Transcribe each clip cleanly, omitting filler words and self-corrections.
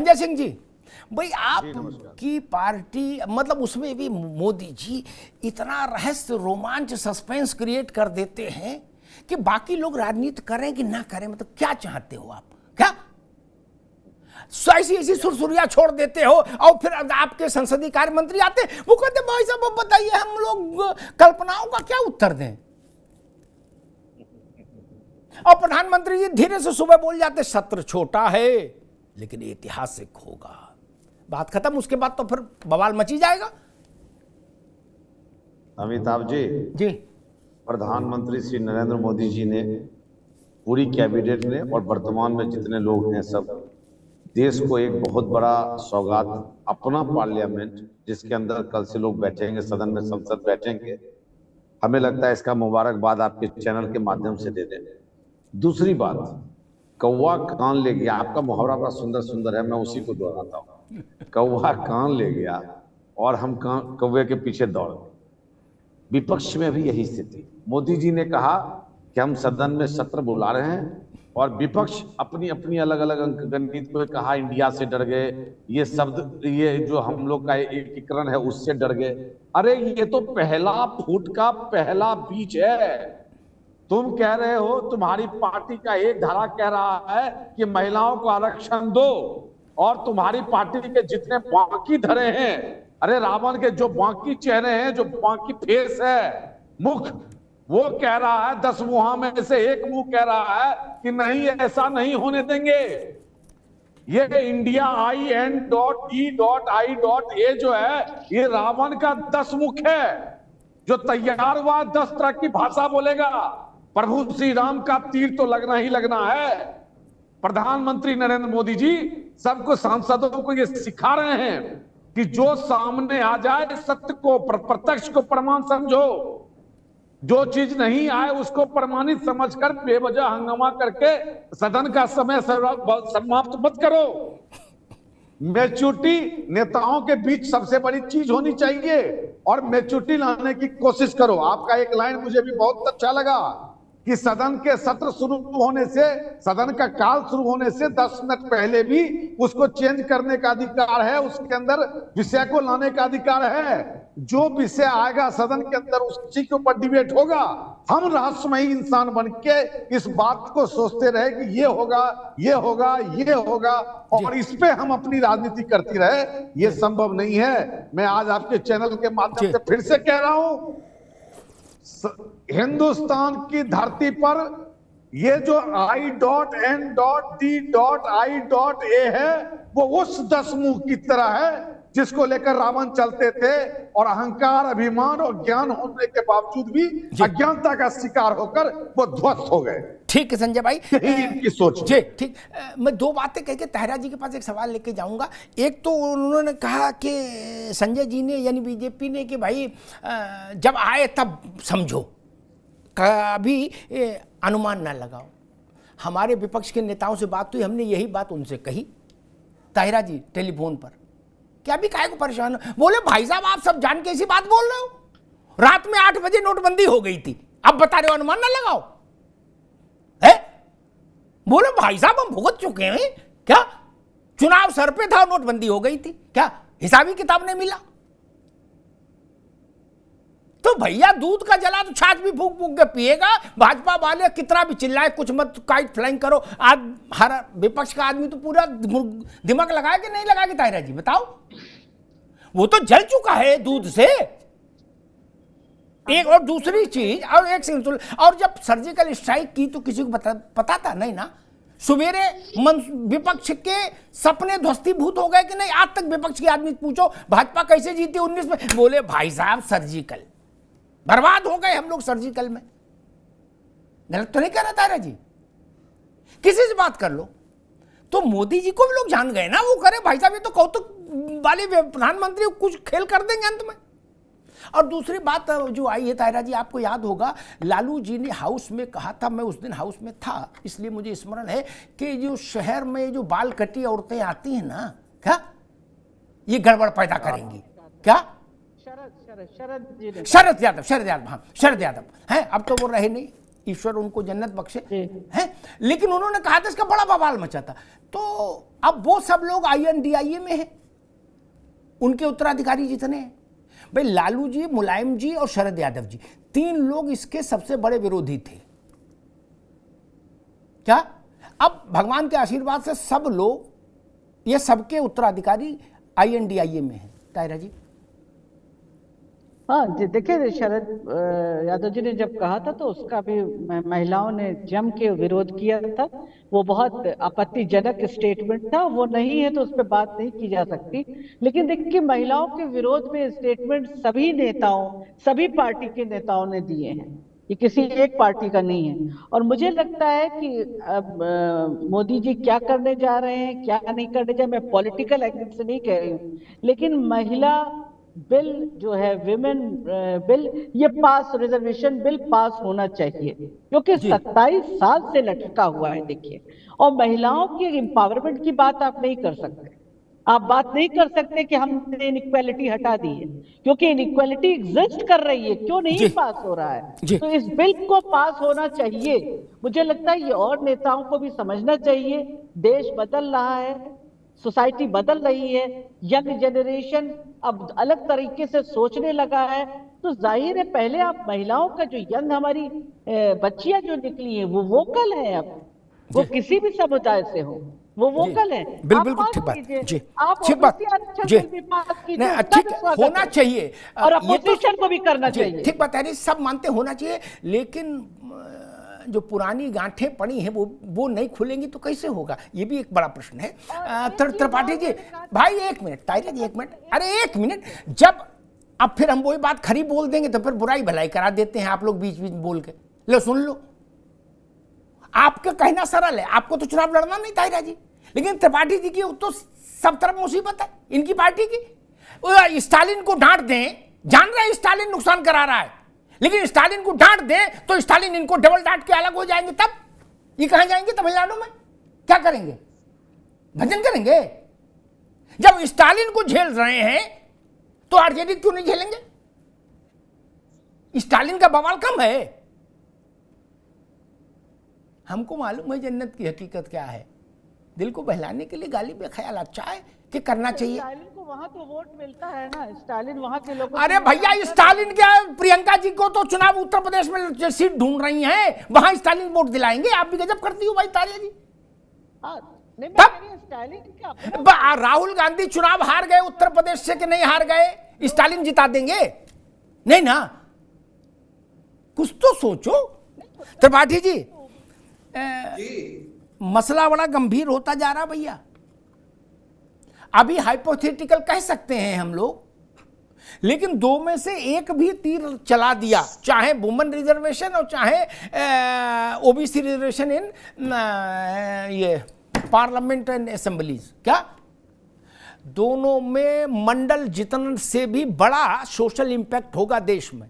संजय सिंह जी, भाई आपकी पार्टी मतलब उसमें भी मोदी जी इतना रहस्य, रोमांच, सस्पेंस क्रिएट कर देते हैं कि बाकी लोग राजनीति करें कि ना करें, मतलब क्या चाहते हो आप? क्या ऐसी ऐसी सुरसुरिया छोड़ देते हो और फिर आपके संसदीय कार्य मंत्री आते हैं, वो कहते भाई साहब बताइए हम लोग कल्पनाओं का क्या उत्तर दें? और प्रधानमंत्री जी धीरे से सुबह बोल जाते सत्र छोटा है लेकिन ऐतिहासिक होगा, बात खत्म। उसके बाद तो फिर बवाल मची जाएगा। अमिताभ जी, जी प्रधानमंत्री श्री नरेंद्र मोदी जी ने, पूरी कैबिनेट ने और वर्तमान में जितने लोग हैं सब देश को एक बहुत बड़ा सौगात, अपना पार्लियामेंट जिसके अंदर कल से लोग बैठेंगे, सदन में संसद बैठेंगे, हमें लगता है इसका मुबारकबाद आपके चैनल के माध्यम से दे दें। दूसरी बात, कौवा कान ले गया, आपका मुहावरा बड़ा सुंदर सुंदर है, मैं उसी को दोहराता हूँ। कौवा कान ले गया और हम कौवे के पीछे दौड़ गए। विपक्ष में भी यही स्थिति। मोदी जी ने कहा कि हम सदन में सत्र बुला रहे हैं और विपक्ष अपनी अपनी अलग अलग अंकगणित को कहा, इंडिया से डर गए, ये शब्द, ये जो हम लोग का एकीकरण है उससे डर गए। अरे ये तो पहला फुट का पहला बीज है। तुम कह रहे हो, तुम्हारी पार्टी का एक धारा कह रहा है कि महिलाओं को आरक्षण दो, और तुम्हारी पार्टी के जितने बाकी धरे हैं, अरे रावण के जो बाकी चेहरे हैं, जो बाकी फेस है, मुख, वो कह रहा है 10 मुहा में से एक मुंह कह रहा है कि नहीं, ऐसा नहीं होने देंगे। ये इंडिया IN.E.I.A जो है, ये रावण का 10 मुख है, जो तैयार हुआ 10 तरह की भाषा बोलेगा। प्रभु श्री राम का तीर तो लगना ही लगना है। प्रधानमंत्री नरेंद्र मोदी जी सबको, सांसदों को ये सिखा रहे हैं कि जो सामने आ जाए सत्य को, प्रत्यक्ष को प्रमाण समझो, जो चीज नहीं आए उसको प्रमाणित समझकर बेवजह हंगामा करके सदन का समय समाप्त मत करो। मैच्योरिटी नेताओं के बीच सबसे बड़ी चीज होनी चाहिए और मैच्योरिटी लाने की कोशिश करो। आपका एक लाइन मुझे भी बहुत अच्छा लगा कि सदन के सत्र शुरू होने से, सदन का काल शुरू होने से 10 मिनट पहले भी उसको चेंज करने का अधिकार है, उसके अंदर विषय को लाने का अधिकार है। जो विषय आएगा सदन के अंदर उसी के ऊपर डिबेट होगा। हम रहस्यमयी इंसान बन के इस बात को सोचते रहे कि ये होगा, ये होगा, ये होगा, और इस पे हम अपनी राजनीति करती रहे, ये संभव नहीं है। मैं आज आपके चैनल के माध्यम से फिर से कह रहा हूं, हिंदुस्तान की धरती पर ये जो I.N.D.I.A है, वो उस 10 मुंह की तरह है जिसको लेकर रावण चलते थे, और अहंकार, अभिमान और ज्ञान होने के बावजूद भी अज्ञानता का शिकार होकर वो ध्वस्त हो गए। ठीक है संजय भाई, यही इनकी सोच जी ठीक। मैं 2 बातें कह के ताहिरा जी के पास एक सवाल लेके जाऊंगा। एक तो उन्होंने कहा कि संजय जी ने, यानी बीजेपी ने, कि भाई जब आए तब समझो, कभी अनुमान ना लगाओ। हमारे विपक्ष के नेताओं से बात हुई, हमने यही बात उनसे कही, ताहिरा जी टेलीफोन पर, क्या भी काहे को परेशान हो? बोले भाई साहब आप सब जान के ऐसी बात बोल रहे हो, रात में 8 बजे नोटबंदी हो गई थी, अब बता रहे हो अनुमान ना लगाओ है? बोले भाई साहब हम भुगत चुके हैं, क्या चुनाव सर पे था, नोटबंदी हो गई थी, क्या हिसाबी किताब नहीं मिला? तो भैया दूध का जला तो छाछ भी फूक फूक के पिएगा। भाजपा वाले कितना भी चिल्लाए, कुछ मत काइट फ्लाइंग करो, आज हर विपक्ष का आदमी तो पूरा दिमाग लगाए कि नहीं लगाए ताहिरा जी, बताओ? वो तो जल चुका है दूध से। एक और दूसरी चीज, और एक सेकंड, और जब सर्जिकल स्ट्राइक की तो किसी को पता था नहीं ना? सवेरे विपक्ष के सपने ध्वस्तीभूत हो गए कि नहीं? आज तक विपक्ष के आदमी पूछो भाजपा कैसे जीती 19 में, बोले भाई साहब सर्जिकल, बर्बाद हो गए हम लोग सर्जिकल में। गलत तो नहीं कह रहा तारा जी? किसी से बात कर लो तो मोदी जी को भी लोग जान गए ना, वो करे भाई साहब ये तो कौतुक वाले प्रधानमंत्री कुछ खेल कर देंगे अंत में। और दूसरी बात जो आई है ताहिरा जी, आपको याद होगा लालू जी ने हाउस में कहा था, मैं उस दिन हाउस में था इसलिए मुझे स्मरण है, कि जो शहर में जो बाल कटी औरतें आती हैं ना, क्या ये गड़बड़ पैदा करेंगी? क्या शरद यादव, हाँ शरद यादव हैं, अब तो वो रहे नहीं, ईश्वर उनको जन्नत बख्शे हैं, लेकिन उन्होंने कहा था इसका बड़ा बवाल मचा था। तो अब वो सब लोग INDIA में हैं, उनके उत्तराधिकारी जितने हैं, भाई लालू जी, मुलायम जी और शरद यादव जी, 3 लोग इसके सबसे बड़े विरोधी थे। क्या अब भगवान के आशीर्वाद से सब लोग, ये सबके उत्तराधिकारी INDIA में हैं। तायरा जी। हाँ जी, देखिए शरद यादव जी ने जब कहा था तो उसका भी महिलाओं ने जम के विरोध किया था। वो बहुत आपत्तिजनक स्टेटमेंट था, वो नहीं है तो उस पर बात नहीं की जा सकती। लेकिन देखिए महिलाओं के विरोध में स्टेटमेंट सभी नेताओं, सभी पार्टी के नेताओं ने दिए हैं, ये किसी एक पार्टी का नहीं है। और मुझे लगता है कि अब मोदी जी क्या करने जा रहे हैं, क्या नहीं करने जा रहे, मैं पॉलिटिकल एंगल से नहीं कह रही हूँ, लेकिन महिला बिल जो है, विमेन बिल, ये पास, रिजर्वेशन बिल पास होना चाहिए, क्योंकि 27 साल से लटका हुआ है। देखिए, और महिलाओं की एम्पावरमेंट की बात आप नहीं कर सकते, आप बात नहीं कर सकते कि हमने इनइक्वालिटी हटा दी है, क्योंकि इनइक्वालिटी एग्जिस्ट कर रही है, क्यों नहीं पास हो रहा है। तो इस बिल को पास होना चाहिए। मुझे लगता है ये और नेताओं को भी समझना चाहिए, देश बदल रहा है, सोसाइटी बदल रही है, यंग जनरेशन अब अलग तरीके से सोचने लगा है। तो जाहिर है पहले आप महिलाओं का जो यंग, हमारी बच्चियां जो निकली हैं वो वोकल है, अब वो किसी भी समुदाय से हो वो वोकल है। बिल्कुल ठीक बात जी, ठीक बात जी, नहीं ठीक होना चाहिए और अपोजिशन को भी करना चाहिए। ठीक बात है, सब मानते होना चाहिए, लेकिन जो पुरानी गांठें पड़ी हैं वो नहीं खुलेंगी तो कैसे होगा, ये भी एक बड़ा प्रश्न है। त्रिपाठी जी, भाई 1 मिनट, तायरा जी 1 मिनट, अरे 1 मिनट, जब अब फिर हम वही बात खरी बोल देंगे तो फिर बुराई भलाई करा देते हैं आप लोग बीच बीच बोल के। लो सुन लो, आपका कहना सरल है, आपको तो चुनाव लड़ना नहीं तायरा जी, लेकिन त्रिपाठी जी की तो सब तरफ मुसीबत है इनकी पार्टी की। स्टालिन को डांट दें, जान रहे हैं स्टालिन नुकसान करा रहा है, लेकिन स्टालिन को डांट दे तो स्टालिन इनको डबल डांट के अलग हो जाएंगे, तब ये कहां जाएंगे? तमिलनाडु में क्या करेंगे? भजन करेंगे? जब स्टालिन को झेल रहे हैं तो आरजेडी क्यों नहीं झेलेंगे? स्टालिन का बवाल कम है। हमको मालूम है जन्नत की हकीकत क्या है, दिल को बहलाने के लिए गाली बेख्याल अच्छा है कि करना चाहिए। स्टालिन को वहां तो वोट मिलता है ना, स्टालिन वहां के लोगों। अरे भैया, स्टालिन क्या, प्रियंका जी को तो चुनाव उत्तर प्रदेश में सीट ढूंढ रही हैं, वहां स्टालिन वोट दिलाएंगे। आप भी गजब करती हो भाई तारिया जी। स्टालिन क्या, राहुल गांधी चुनाव हार गए उत्तर प्रदेश से कि नहीं हार गए, स्टालिन जिता देंगे? नहीं ना, कुछ तो सोचो। त्रिपाठी जी, मसला बड़ा गंभीर होता जा रहा भैया। अभी हाइपोथेटिकल कह सकते हैं हम लोग, लेकिन 2 में से एक भी तीर चला दिया, चाहे वुमेन रिजर्वेशन और चाहे OBC रिजर्वेशन इन ये पार्लियामेंट एंड असेंबलीज, क्या दोनों में मंडल जितन से भी बड़ा सोशल इंपैक्ट होगा देश में?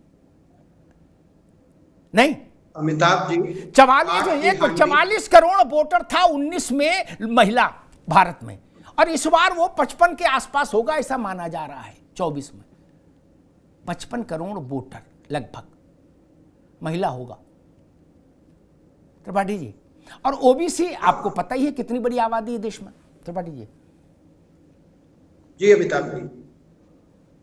नहीं अमिताभ जी, 44 करोड़ वोटर था 19 में महिला भारत में, और इस बार वो 55 के आसपास होगा ऐसा माना जा रहा है। 24 में 55 करोड़ वोटर लगभग महिला होगा त्रिपाठी जी। और OBC आपको पता ही है कितनी बड़ी आबादी है देश में त्रिपाठी जी। जी अमिताभ जी,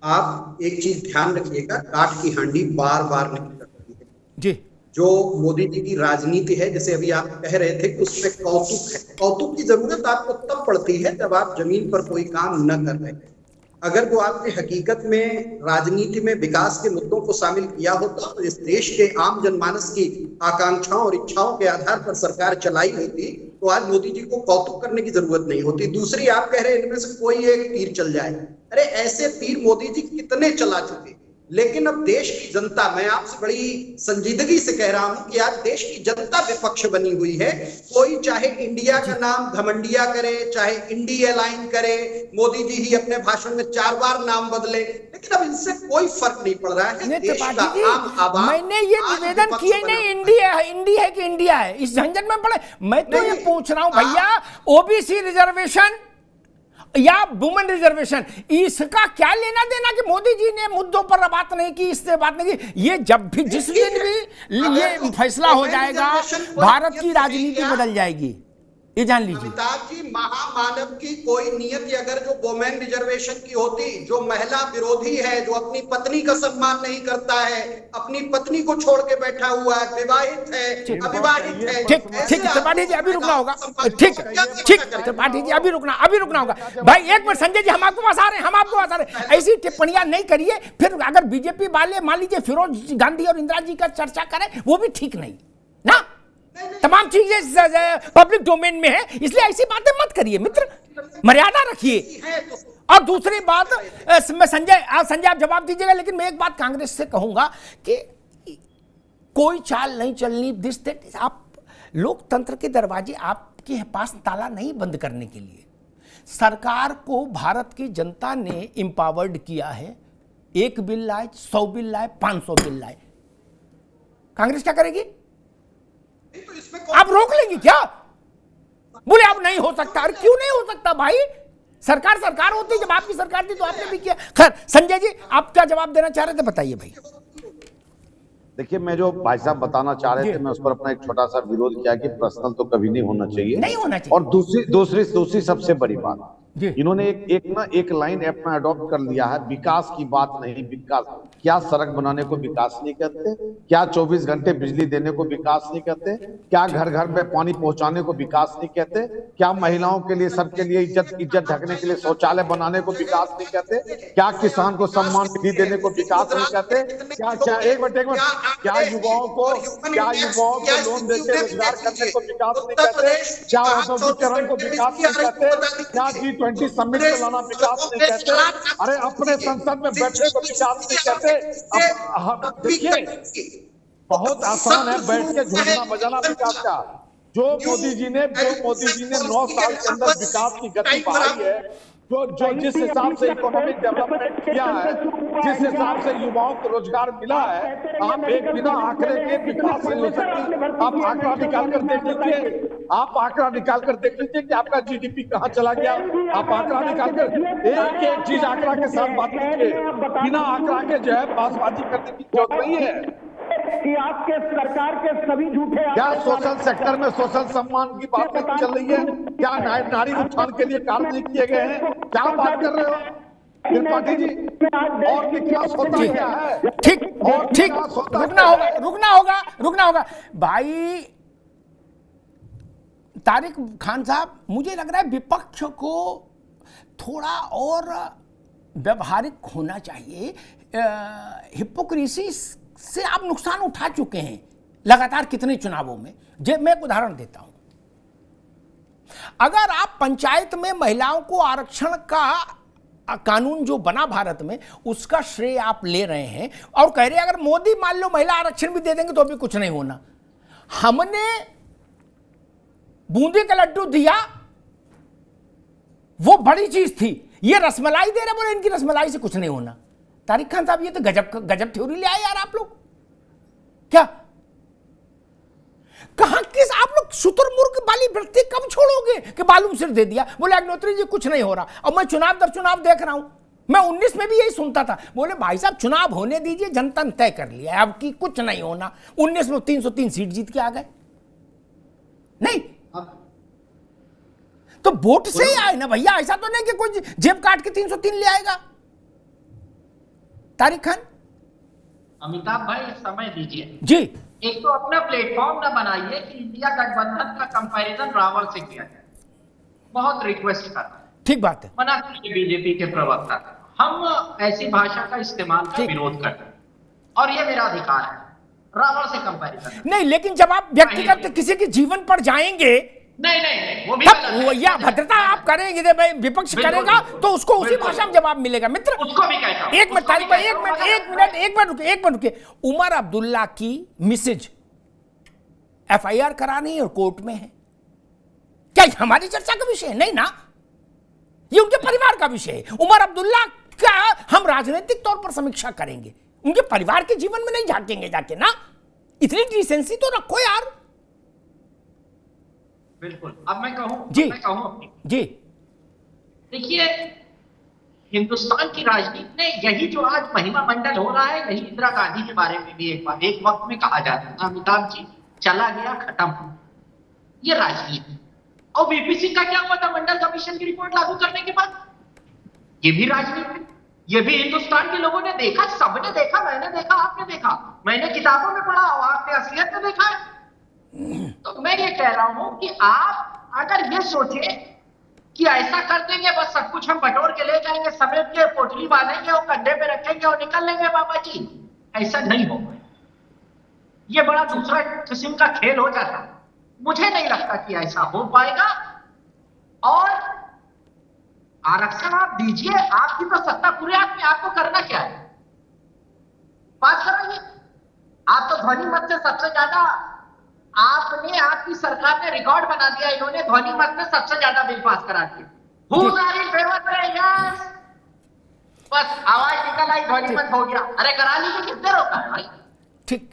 आप एक चीज ध्यान रखिएगा, काट की हांडी बार बार नहीं कर रही है जी। जो मोदी जी की राजनीति है, जैसे अभी आप कह रहे थे कि उसमें कौतुक है, कौतुक की जरूरत आपको तब पड़ती है जब आप जमीन पर कोई काम न कर रहे हैं। अगर वो आपने हकीकत में राजनीति में विकास के मुद्दों को शामिल किया होता तो इस देश के आम जनमानस की आकांक्षाओं और इच्छाओं के आधार पर सरकार चलाई होती तो आज मोदी जी को कौतुक करने की जरूरत नहीं होती। दूसरी, आप कह रहे हैं इनमें से कोई एक तीर चल जाए, अरे ऐसे तीर मोदी जी कितने चला चुके, लेकिन अब देश की जनता, मैं आपसे बड़ी संजीदगी से कह रहा हूं कि आज देश की जनता विपक्ष बनी हुई है। कोई चाहे इंडिया का नाम घमंडिया करे, चाहे इंडिया लाइन करे, मोदी जी ही अपने भाषण में 4 बार नाम बदले, लेकिन अब इनसे कोई फर्क नहीं पड़ रहा है। देश का आम आवाम, मैंने ये निवेदन किया नहीं इंडिया है कि इंडिया है, इस झंझट में पड़े। मैं तो ये पूछ रहा हूं भैया, OBC रिजर्वेशन या वुमेन रिजर्वेशन, इसका क्या लेना देना कि मोदी जी ने मुद्दों पर बात नहीं की, इससे बात नहीं की? ये जब भी जिस दिन भी ये फैसला हो जाएगा, भारत की राजनीति बदल जाएगी, ये जान लीजिए। अमिताभ जी, महामानव की कोई नियति अगर जो वुमेन रिजर्वेशन की होती, जो महिला विरोधी है, जो अपनी पत्नी का सम्मान नहीं करता है, अपनी पत्नी को छोड़ के बैठा हुआ है, विवाहित है, अविवाहित है, ठीक ठीक त्रिपाठी जी अभी रुकना होगा, ठीक ठीक त्रिपाठी जी अभी रुकना होगा भाई। एक मिनट संजय जी, हम आपके पास आ रहे हैं, ऐसी टिप्पणियां नहीं करिए। फिर अगर बीजेपी वाले मान लीजिए फिरोज गांधी और इंदिरा जी का चर्चा करें, वो भी ठीक नहीं ना। तमाम चीजें पब्लिक डोमेन में है, इसलिए ऐसी बातें मत करिए मित्र, मर्यादा रखिए। और दूसरी बात, मैं संजय आप जवाब दीजिएगा, लेकिन मैं एक बात कांग्रेस से कहूंगा कि कोई चाल नहीं चलनी दिस दैट। आप लोकतंत्र के दरवाजे आपके पास ताला नहीं बंद करने के लिए। सरकार को भारत की जनता ने इंपावर्ड किया है। 1 बिल लाए, 100 बिल लाए, 500 बिल लाए, कांग्रेस क्या करेगी? आप रोक लेंगे क्या? बोले अब नहीं हो सकता। अरे क्यों नहीं हो सकता भाई? सरकार होती, जब आपकी सरकार थी तो आपने भी किया। खैर संजय जी, आप क्या जवाब देना चाह रहे थे, बताइए भाई। देखिए, मैं जो भाई साहब बताना चाह रहे थे, मैं उस पर अपना एक छोटा सा विरोध किया कि पर्सनल तो कभी नहीं होना चाहिए, नहीं होना चाहिए। और दूसरी सबसे बड़ी बात, इन्होंने एक लाइन अपना अडॉप्ट कर लिया है, विकास की बात नहीं। विकास क्या? सड़क बनाने को विकास नहीं कहते? क्या 24 घंटे बिजली देने को विकास नहीं कहते? क्या घर घर में पानी पहुंचाने को विकास नहीं कहते? क्या महिलाओं के लिए, सबके लिए इज्जत ढकने के लिए शौचालय बनाने को विकास नहीं कहते? क्या किसान को सम्मान निधि देने को विकास नहीं कहते? क्या एक मिनट क्या युवाओं को लोन देकर रोजगार करने को विकास नहीं कहते? क्या औद्योगिकरण को विकास नहीं कहते? क्या G20 समिट को लाना विकास नहीं कहते? अरे अपने संसद में बैठने को विकास नहीं कहते? देखिए, बहुत आसान है बैठ के झूमना बजाना विकास का। जो मोदी जी ने 9 साल के अंदर विकास की गति बढ़ाई है, जो जिस हिसाब से इकोनॉमिक डेवलपमेंट किया है, जिस हिसाब से युवाओं को रोजगार मिला है, आप एक बिना आंकड़े के विकास नहीं हो सकती। आप आंकड़ा निकाल कर देख लीजिए कि आपका जीडीपी कहाँ चला गया। आप आंकड़ा निकाल कर एक चीज आंकड़ा के साथ बात कीजिए, बिना आंकड़ा के जो है बातबाजी करने की जरूरत नहीं है। कि आपके सरकार के सभी झूठे, क्या सोशल सेक्टर में सोशल सम्मान की बात नहीं चल रही है? क्या नारी उत्थान के लिए कार्य नहीं किए गए हैं? क्या बात कर रहे हो त्रिपाठी जी? और विकास होता क्या है? ठीक, रुकना होगा भाई। तारिक खान साहब, मुझे लग रहा है विपक्ष को थोड़ा और व्यवहारिक होना चाहिए। हिपोक्रेसी से आप नुकसान उठा चुके हैं लगातार कितने चुनावों में। मैं एक उदाहरण देता हूं। अगर आप पंचायत में महिलाओं को आरक्षण का कानून जो बना भारत में, उसका श्रेय आप ले रहे हैं और कह रहे हैं अगर मोदी मान लो महिला आरक्षण भी दे देंगे तो भी कुछ नहीं होना। हमने बूंदी का लड्डू दिया, वो बड़ी चीज थी। ये रसमलाई दे रहे, बोले इनकी रसमलाई से कुछ नहीं होना। तारिक खान साहब, ये तो गजब थ्योरी ले आए यार आप लोग। क्या कहां किस आप लोग शुतुरमुर्ग वाली वृत्ति कब छोड़ोगे कि मालूम सिर दे दिया? बोले अग्निहोत्री जी कुछ नहीं हो रहा। और मैं चुनाव दर चुनाव देख रहा हूं। मैं 19 में भी यही सुनता था। बोले भाई साहब चुनाव होने दीजिए, जनता ने तय कर लिया अब की कुछ नहीं होना। 19 में 303 सीट जीत के आ गए। नहीं तो वोट से ही आए ना भैया, ऐसा तो नहीं कि कोई जेब काट के 303 ले आएगा। तारिक खान, अमिताभ भाई समय दीजिए जी। एक तो अपना प्लेटफॉर्म ना बनाइए कि इंडिया गठबंधन का कंपैरिजन रावण से किया जाए। बहुत रिक्वेस्ट कर रहा है, ठीक बात है। मना कीजिए बीजेपी के प्रवक्ता। हम ऐसी भाषा का इस्तेमाल का विरोध करते हैं और ये मेरा अधिकार है। रावण से कंपैरिजन नहीं, लेकिन जब आप व्यक्तिगत किसी के जीवन पर जाएंगे, नहीं वो भी तब या भद्रता आप करेंगे, भाई विपक्ष करेगा तो उसको उसी भाषा में जवाब मिलेगा। मित्र उसको भी कहता हूं। एक मिनट रुके। उमर अब्दुल्ला की मिसेज FIR करानी और कोर्ट में है। क्या हमारी चर्चा का विषय है? नहीं ना, ये उनके परिवार का विषय है। उमर अब्दुल्ला का हम राजनीतिक तौर पर समीक्षा करेंगे, उनके परिवार के जीवन में नहीं झांकेंगे जाके ना। इतनी डिसेंसी तो रखो यार। बिल्कुल। अब मैं कहूं जी जी, देखिए, हिंदुस्तान की राजनीति ने यही जो आज महिमा मंडल हो रहा है, यही इंदिरा गांधी के बारे में भी एक वक्त में कहा जाता था, अमिताभ जी चला गया, खत्म हो, ये राजनीति। और वीपी का क्या हुआ था मंडल कमीशन की रिपोर्ट लागू करने के बाद? ये भी राजनीति, ये भी हिंदुस्तान के लोगों ने देखा, सबने देखा, मैंने देखा, आपने देखा, मैंने किताबों में पढ़ा, आपने असलियत में देखा है। तो मैं ये कह रहा हूं कि आप अगर ये सोचे कि ऐसा कर देंगे बस सब कुछ हम बटोर के ले जाएंगे, समेट के पोटली बांधेंगे और कंधे पे रखेंगे और निकल लेंगे बाबा जी, ऐसा नहीं होगा। ये बड़ा दूसरा किस्म का खेल हो जाता। मुझे नहीं लगता कि ऐसा हो पाएगा। और आरक्षण आप दीजिए, आपकी तो सत्ता पूरे हाथ में, आपको करना क्या है? पास कराइए। आप तो ध्वनि मत से सबसे ज्यादा, आपने, आपकी सरकार ने रिकॉर्ड बना दिया, इन्होंने ध्वनि मत में सबसे ज्यादा बिल पास करा दिए। यस, बस आवाज निकल आई, ध्वनि मत हो गया। अरे करा लीजिए, कितने रोका है भाई? ठीक।